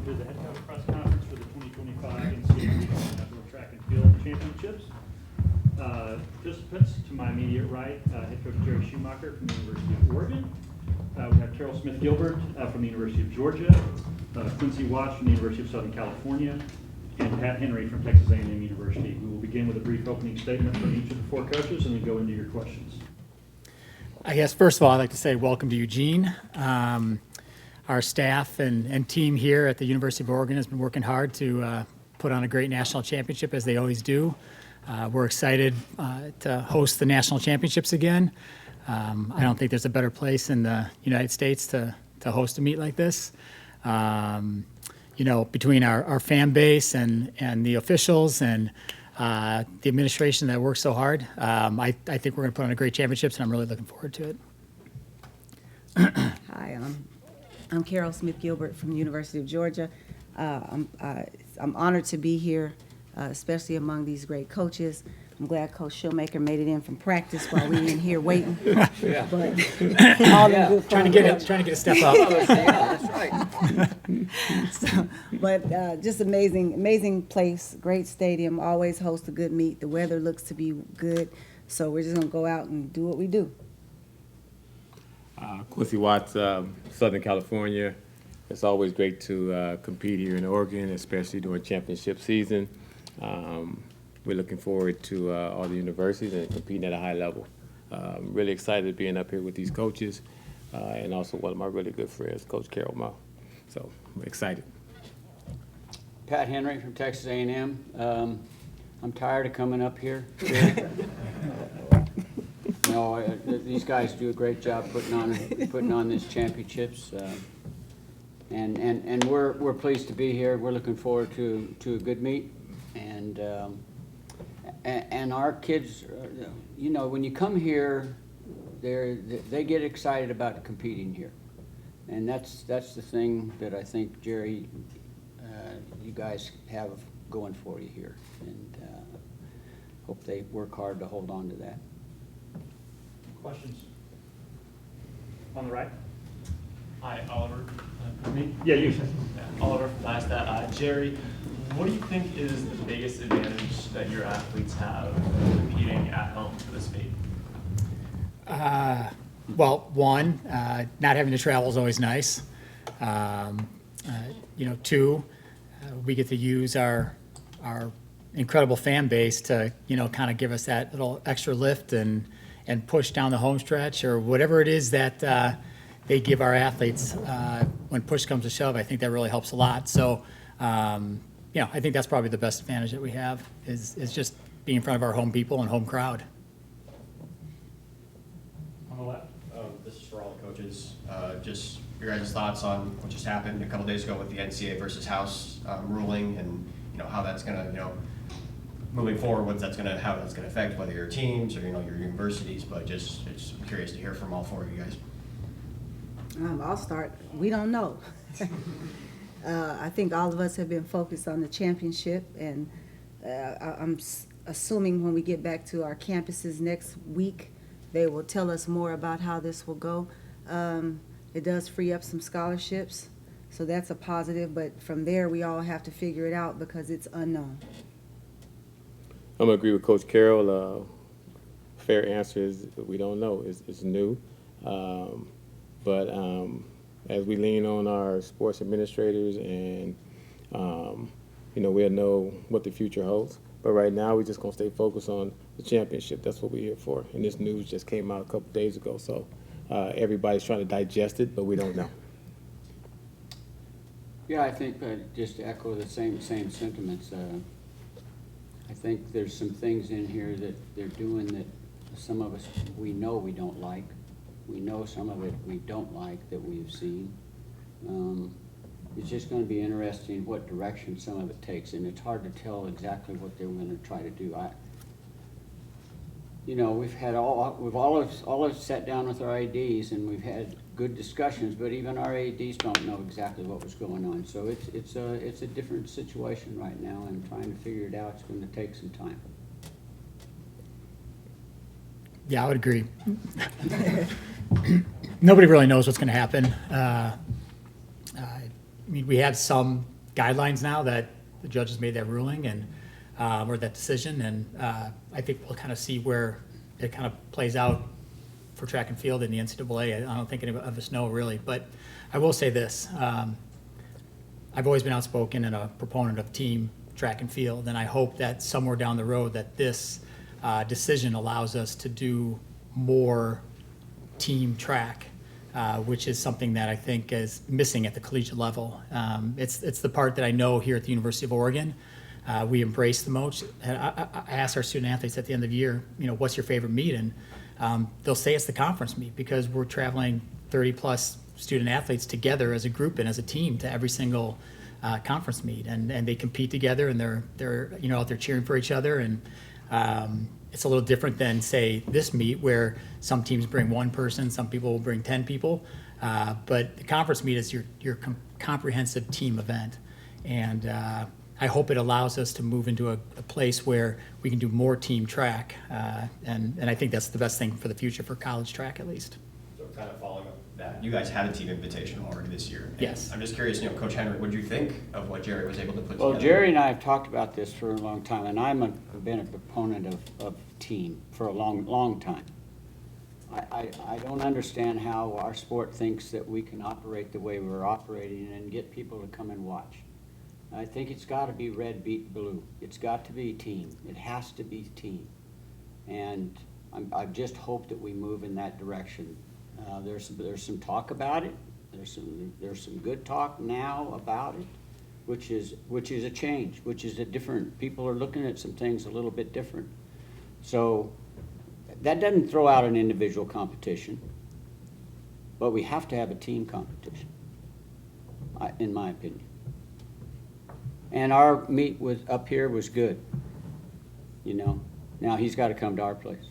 to the head coach press conference for the 2025 NCAA Division Outdoor Track and Field Championships. Participants to my immediate right, head coach Jerry Schumacher from the University of Oregon. We have Caryl Gilbert from the University of Georgia, Quincy from the University of Southern California, and Pat Henry from Texas A&M University. We will begin with a brief opening statement from each of the four coaches and then go into your questions. I guess first of all, I'd like to say welcome to Eugene. Our staff and team here at the University of Oregon has been working hard to put on a great national championship, as they always do. We're excited to host the national championships again. I don't think there's a better place in the United States to host a meet like this. Between our fan base and the officials and the administration that works so hard, I think we're going to put on a great championships, and I'm really looking forward to it. Hi, I'm Caryl Gilbert from the University of Georgia. I'm honored to be here, especially among these great coaches. I'm glad Coach Schumacher made it in from practice while we were in here waiting. Yeah. But all in good Trying to get a step up. Yeah, that's right. just amazing place, great stadium, always host a good meet. The weather looks to be good, so we're just gonna go out and do what we do. Quincy, Southern California. It's always great to compete here in Oregon, especially during championship season. We're looking forward to all the universities and competing at a high level. Really excited being up here with these coaches and also one of my really good friends, Coach Caryl. So I'm excited. Pat Henry from Texas A&M. I'm tired of coming up here. These guys do a great job putting on these championships, and we're pleased to be here. We're looking forward to a good meet, and our kids, when you come here, they get excited about competing here, and that's the thing that I think, Jerry, you guys have going for you here, and hope they work hard to hold on to that. Questions? On the right? Hi, Oliver. Me? Yeah, you. Oliver from NISTAT. Jerry, what do you think is the biggest advantage that your athletes have competing at home for this meet? Well, one, not having to travel is always nice. Two, we get to use our incredible fan base to, kind of give us that little extra lift and push down the home stretch or whatever it is that they give our athletes when push comes to shove. I think that really helps a lot. So, I think that's probably the best advantage that we have is just being in front of our home people and home crowd. On the left? This is for all the coaches. Just your guys' thoughts on what just happened a couple days ago with the NCAA versus House ruling, and how that's going to, moving forward, how that's going to affect whether your teams or your universities. But just curious to hear from all four of you guys. I'll start. We don't know. I think all of us have been focused on the championship, and I'm assuming when we get back to our campuses next week, they will tell us more about how this will go. It does free up some scholarships, so that's a positive, but from there we all have to figure it out because it's unknown. I'm going to agree with Coach Caryl. Fair answer is we don't know. It's new. But as we lean on our sports administrators and, we'll know what the future holds. But right now, we're just going to stay focused on the championship. That's what we're here for. And this news just came out a couple days ago. So everybody's trying to digest it, but we don't know. Yeah, I think just to echo the same sentiments. I think there's some things in here that they're doing that some of us, we know we don't like. We know some of it we don't like that we've seen. It's just going to be interesting what direction some of it takes, and it's hard to tell exactly what they're going to try to do. We've had all sat down with our ADs, and we've had good discussions, but even our ADs don't know exactly what was going on. So it's a different situation right now, and trying to figure it out is going to take some time. Yeah, I would agree. Nobody really knows what's going to happen. We had some guidelines now that the judge has made that ruling and, or that decision, and I think we'll kind of see where it kind of plays out for track and field in the NCAA. I don't think any of us know really, but I will say this. I've always been outspoken and a proponent of team track and field, and I hope that somewhere down the road that this decision allows us to do more team track, which is something that I think is missing at the collegiate level. It's the part that I know here at the University of Oregon we embrace the most. And I ask our student athletes at the end of the year, what's your favorite meet? And they'll say it's the conference meet because we're traveling 30 plus student athletes together as a group and as a team to every single conference meet, and they compete together, and they're out there cheering for each other, and it's a little different than say this meet where some teams bring one person, some people will bring 10 people, but the conference meet is your comprehensive team event, and I hope it allows us to move into a place where we can do more team track, and I think that's the best thing for the future for college track at least. So kind of following up that, you guys had a team invitation already this year. And Yes. I'm just curious, Coach Henry, what do you think of what Jerry was able to put Well, together? Jerry and I have talked about this for a long time, and I've been a proponent of team for a long time. I don't understand how our sport thinks that we can operate the way we're operating and get people to come and watch. I think it's got to be red beat blue. It's got to be team. It has to be team. And I just hope that we move in that direction. There's some talk about it. There's some good talk now about it, which is a change, which is a different. People are looking at some things a little bit different. So that doesn't throw out an individual competition, but we have to have a team competition, in my opinion. And our meet up here was good, Now he's got to come to our place.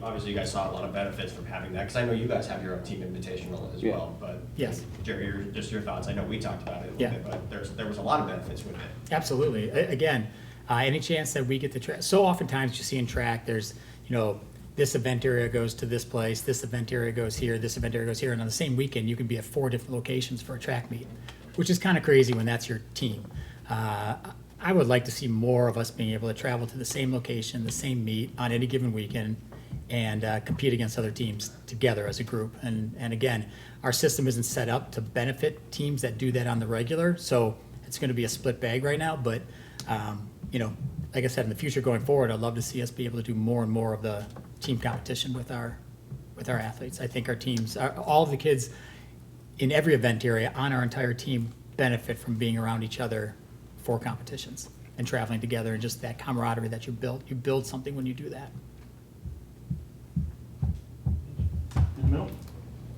Obviously, you guys saw a lot of benefits from having that, because I know you guys have your own team invitational as Yeah. well. But Yes. Jerry, just your thoughts. I know we talked about it a little Yeah. bit, but there was a lot of benefits with it. Absolutely. Again, any chance that we get to track. So oftentimes you see in track, there's, this event area goes to this place, this event area goes here, this event area goes here, and on the same weekend you can be at 4 different locations for a track meet, which is kind of crazy when that's your team. I would like to see more of us being able to travel to the same location, the same meet on any given weekend, and compete against other teams together as a group. And again, our system isn't set up to benefit teams that do that on the regular, so it's going to be a split bag right now. But like I said, in the future going forward, I'd love to see us be able to do more and more of the team competition with our athletes. I think our teams, all of the kids in every event area on our entire team benefit from being around each other for competitions and traveling together, and just that camaraderie that you build. You build something when you do that. In the middle?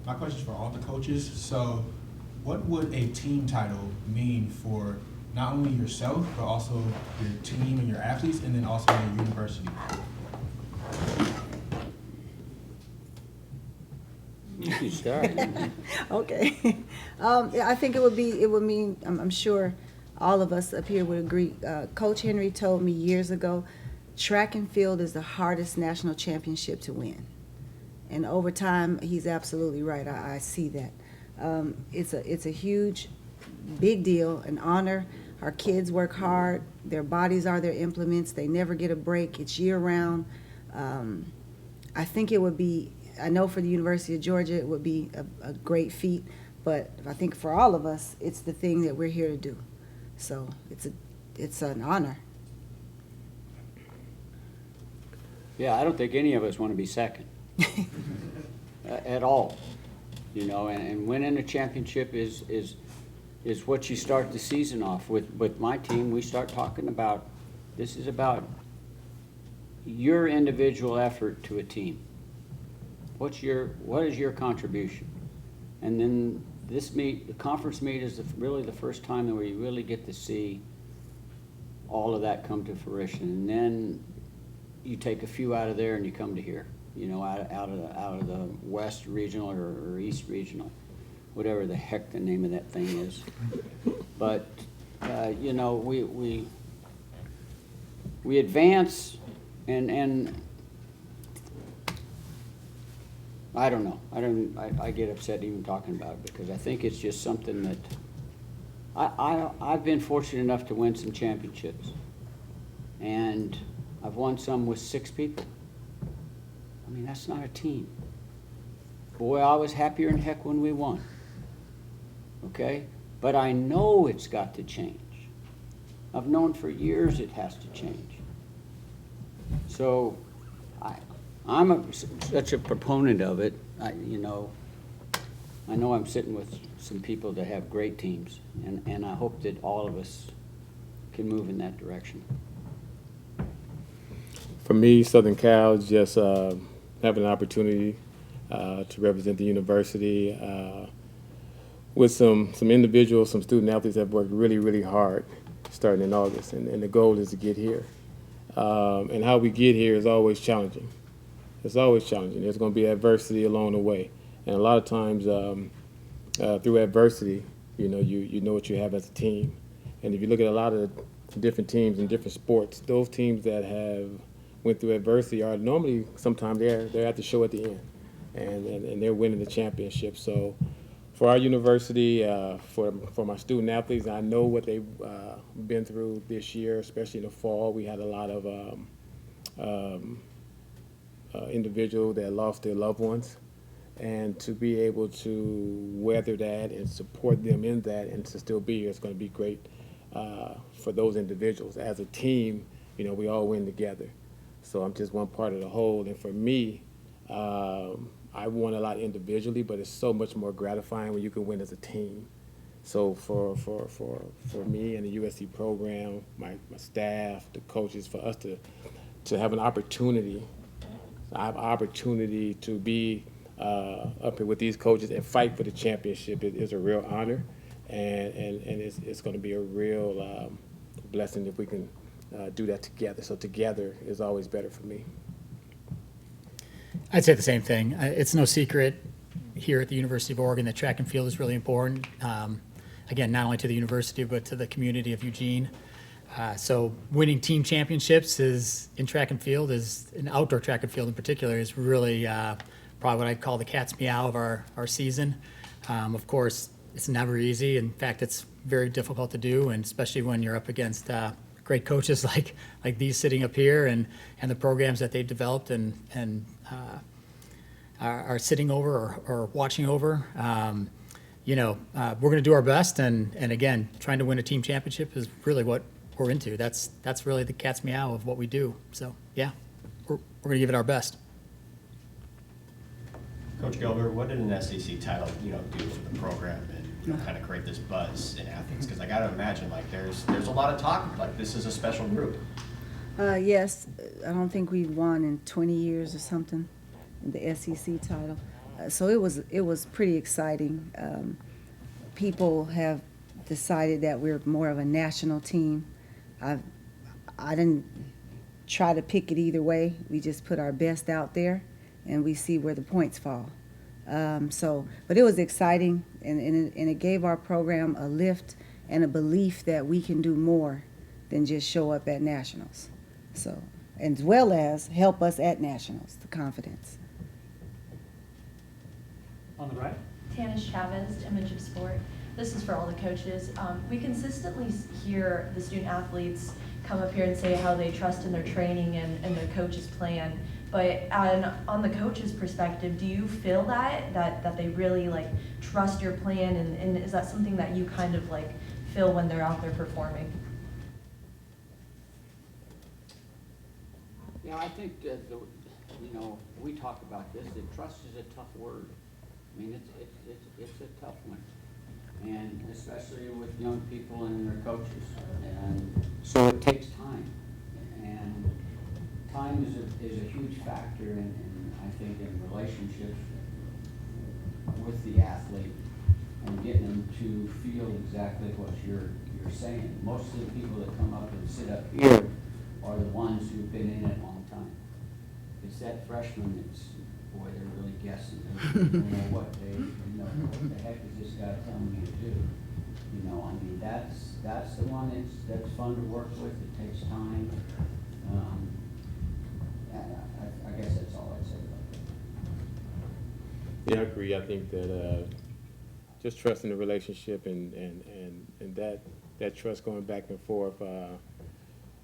My question is for all the coaches. So what would a team title mean for not only yourself, but also your team and your athletes, and then also your university? You start. Okay. I think it would mean, I'm sure all of us up here would agree. Coach Henry told me years ago, track and field is the hardest national championship to win. And over time, he's absolutely right. I see that. It's a huge, big deal, an honor. Our kids work hard. Their bodies are their implements. They never get a break. It's year round. I think it would be, I know for the University of Georgia, it would be a great feat, but I think for all of us, it's the thing that we're here to do. So it's an honor. Yeah, I don't think any of us want to be second at all, and winning a championship is what you start the season off with. With my team, we start talking about, this is about your individual effort to a team. What is your contribution? And then this meet, the conference meet, is really the first time where you really get to see all of that come to fruition. And then you take a few out of there and you come to here, out of the West Regional or East Regional, whatever the heck the name of that thing is. But we advance, and I don't know. I get upset even talking about it, because I think it's just something that I've been fortunate enough to win some championships. And I've won some with 6 people. I mean, that's not a team. Boy, I was happier than heck when we won. Okay? But I know it's got to change. I've known for years it has to change. So I'm such a proponent of it. I know I'm sitting with some people that have great teams, and I hope that all of us can move in that direction. For me, Southern Cal, just having an opportunity to represent the university with some individuals, some student athletes that have worked really, really hard starting in August, and the goal is to get here. And how we get here is always challenging. It's always challenging. There's going to be adversity along the way, and a lot of times through adversity, you know what you have as a team. And if you look at a lot of different teams in different sports, those teams that have went through adversity are normally sometimes they're at the show at the end, and they're winning the championship. So for our university, for my student athletes, I know what they've been through this year, especially in the fall. We had a lot of individuals that lost their loved ones, and to be able to weather that and support them in that and to still be here is going to be great for those individuals. As a team, we all win together. So I'm just one part of the whole. And for me, I won a lot individually, but it's so much more gratifying when you can win as a team. So for me and the USC program, my staff, the coaches, for us to have an opportunity, to be up here with these coaches and fight for the championship is a real honor, and it's going to be a real blessing if we can do that together. So together is always better for me. I'd say the same thing. It's no secret here at the University of Oregon that track and field is really important. Again, not only to the university, but to the community of Eugene. So winning team championships in track and field, in outdoor track and field in particular, is really probably what I'd call the cat's meow of our season. Of course, it's never easy. In fact, it's very difficult to do, and especially when you're up against great coaches like these sitting up here, and the programs that they've developed and are sitting over or watching over. We're going to do our best, and again, trying to win a team championship is really what we're into. That's really the cat's meow of what we do. So yeah, we're going to give it our best. Coach Gilbert, what did an SEC title, do for the program and kind of create this buzz in athletes? Because I got to imagine, there's a lot of talk, this is a special group. Yes, I don't think we've won in 20 years or something, the SEC title. So it was pretty exciting. People have decided that we're more of a national team. I didn't try to pick it either way. We just put our best out there, and we see where the points fall. But it was exciting, and it gave our program a lift and a belief that we can do more than just show up at nationals. So, as well as help us at nationals, the confidence. On the right? Tana Chavez, Image of Sport. This is for all the coaches. We consistently hear the student athletes come up here and say how they trust in their training and their coach's plan. But on the coach's perspective, do you feel that they really trust your plan, and is that something that you kind of feel when they're out there performing? Yeah, I think that we talk about this. That trust is a tough word. I mean, it's a tough one, and especially with young people and their coaches. And so it takes time, and time is a huge factor in I think in relationships with the athlete and getting them to feel exactly what you're saying. Most of the people that come up and sit up here are the ones who've been in it a long time. It's that freshman that's, boy, they're really guessing. They don't know what the heck is this guy telling me to do? I mean, that's the one that's fun to work with. It takes time. I guess that's all I'd say about that. Yeah, I agree. I think that just trusting the relationship and that trust going back and forth.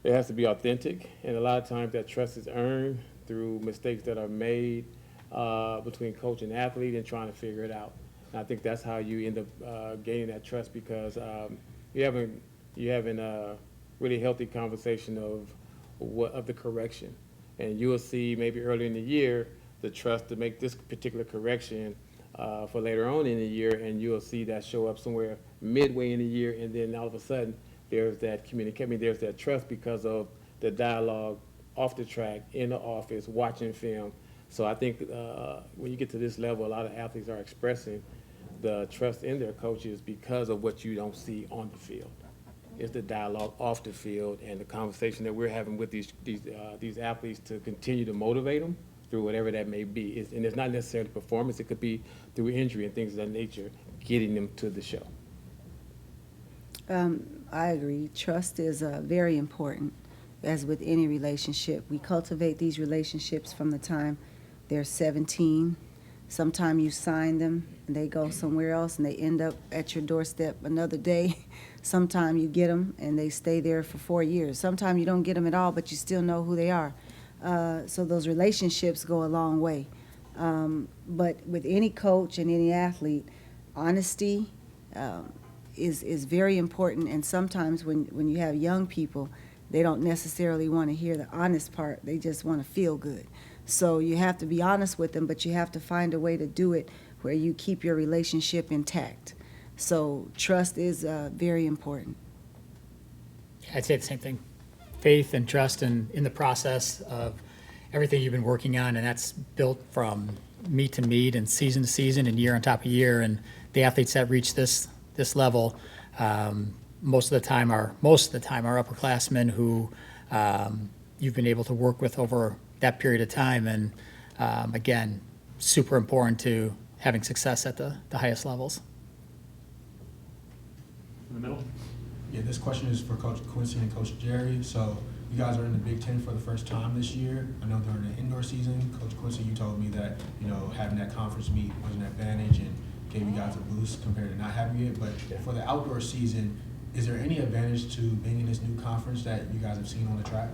It has to be authentic, and a lot of times that trust is earned through mistakes that are made between coach and athlete and trying to figure it out. And I think that's how you end up gaining that trust, because you having a really healthy conversation of the correction, and you will see maybe early in the year the trust to make this particular correction for later on in the year, and you'll see that show up somewhere midway in the year, and then all of a sudden there's that communication, there's that trust because of the dialogue off the track, in the office, watching film. So I think when you get to this level, a lot of athletes are expressing the trust in their coaches because of what you don't see on the field. It's the dialogue off the field and the conversation that we're having with these athletes to continue to motivate them through whatever that may be. And it's not necessarily performance, it could be through injury and things of that nature, getting them to the show. I agree. Trust is very important, as with any relationship. We cultivate these relationships from the time they're 17. Sometimes you sign them and they go somewhere else and they end up at your doorstep another day. Sometimes you get them and they stay there for 4 years. Sometimes you don't get them at all, but you still know who they are. So those relationships go a long way. But with any coach and any athlete, honesty is very important. And sometimes when you have young people, they don't necessarily want to hear the honest part. They just want to feel good. So you have to be honest with them, but you have to find a way to do it where you keep your relationship intact. So trust is very important. I'd say the same thing. Faith and trust in the process of everything you've been working on, and that's built from meet to meet and season to season and year on top of year. And the athletes that reach this level, most of the time are upperclassmen who you've been able to work with over that period of time. And again, super important to having success at the highest levels. In the middle? Yeah, this question is for Coach Quincy and Coach Jerry. So you guys are in the Big Ten for the first time this year. I know during the indoor season, Coach Quincy, you told me that, having that conference meet was an advantage and gave you guys a boost compared to not having it. But for the outdoor season, is there any advantage to being in this new conference that you guys have seen on the track?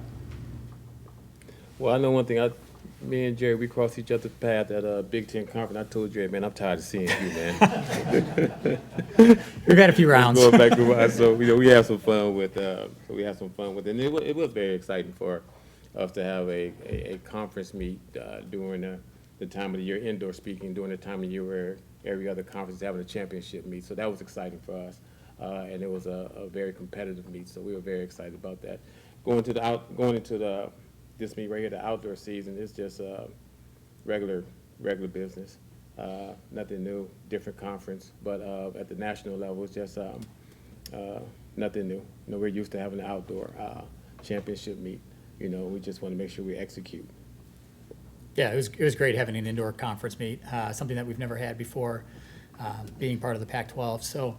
Well, I know one thing. Me and Jerry, we crossed each other's path at a Big Ten conference. I told Jerry, man, I'm tired of seeing you, man. We've had a few rounds. Going back to us, so we have some fun with. It. And it was very exciting for us to have a conference meet during the time of the year, indoor speaking, during the time of the year where every other conference is having a championship meet. So that was exciting for us, and it was a very competitive meet. So we were very excited about that. Going into this meet right here, the outdoor season, is just regular business. Nothing new, different conference, but at the national level, it's just nothing new. We're used to having an outdoor championship meet. We just want to make sure we execute. Yeah, it was great having an indoor conference meet, something that we've never had before, being part of the Pac-12. So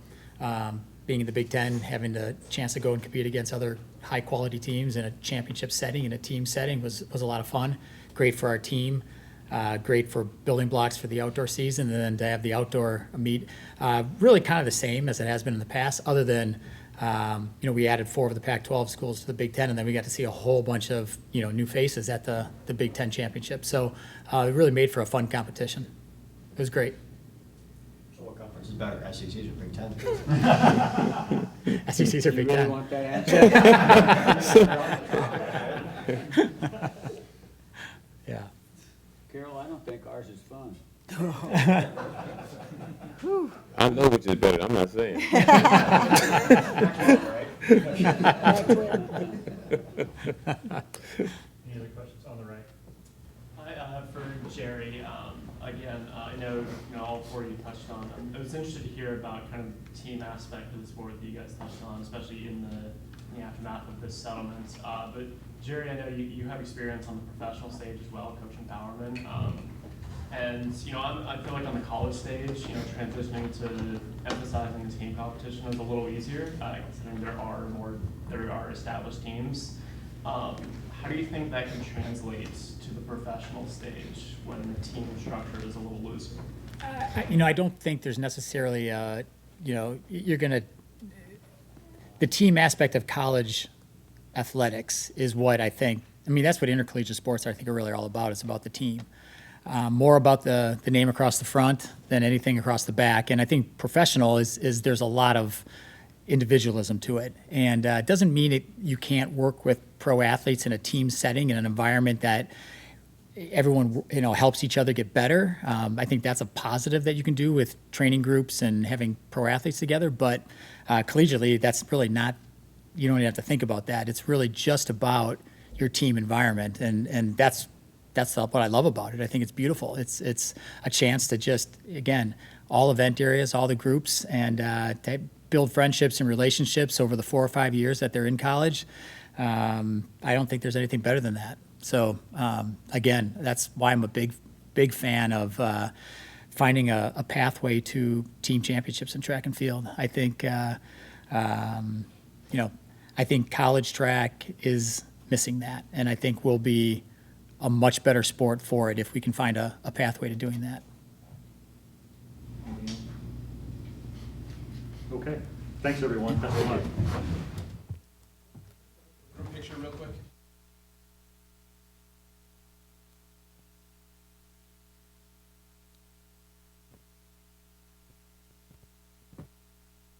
being in the Big Ten, having the chance to go and compete against other high-quality teams in a championship setting, in a team setting, was a lot of fun. Great for our team, great for building blocks for the outdoor season, and then to have the outdoor meet, really kind of the same as it has been in the past, other than we added 4 of the Pac-12 schools to the Big Ten, and then we got to see a whole bunch of new faces at the Big Ten championship. So it really made for a fun competition. It was great. So what conference is better, SECs or Big Ten? SECs or Big You really Ten. want that answer? Yeah. Caryl, I don't think ours is fun. I know which is better. I'm not saying. Any other questions on the right? For Jerry, again, I know all 4 you touched on. I was interested to hear about kind of the team aspect of the sport that you guys touched on, especially in the aftermath of this settlement. But Jerry, I know you have experience on the professional stage as well, coaching Bowerman. And I feel like on the college stage, transitioning to emphasizing the team competition is a little easier, considering there are established teams. How do you think that can translate to the professional stage when the team structure is a little looser? I don't think there's necessarily, you're going to, the team aspect of college athletics is what I think, that's what intercollegiate sports I think are really all about. It's about the team. More about the name across the front than anything across the back. And I think professional is there's a lot of individualism to it. And it doesn't mean you can't work with pro athletes in a team setting, in an environment that everyone helps each other get better. I think that's a positive that you can do with training groups and having pro athletes together. But collegiately, that's really not, you don't even have to think about that. It's really just about your team environment. And that's what I love about it. I think it's beautiful. It's a chance to just, again, all event areas, all the groups, and to build friendships and relationships over the 4 or 5 years that they're in college. I don't think there's anything better than that. So again, that's why I'm a big fan of finding a pathway to team championships in track and field. I think I think college track is missing that, and I think we'll be a much better sport for it if we can find a pathway to doing that. Okay, thanks everyone. Best of luck. Group picture real quick.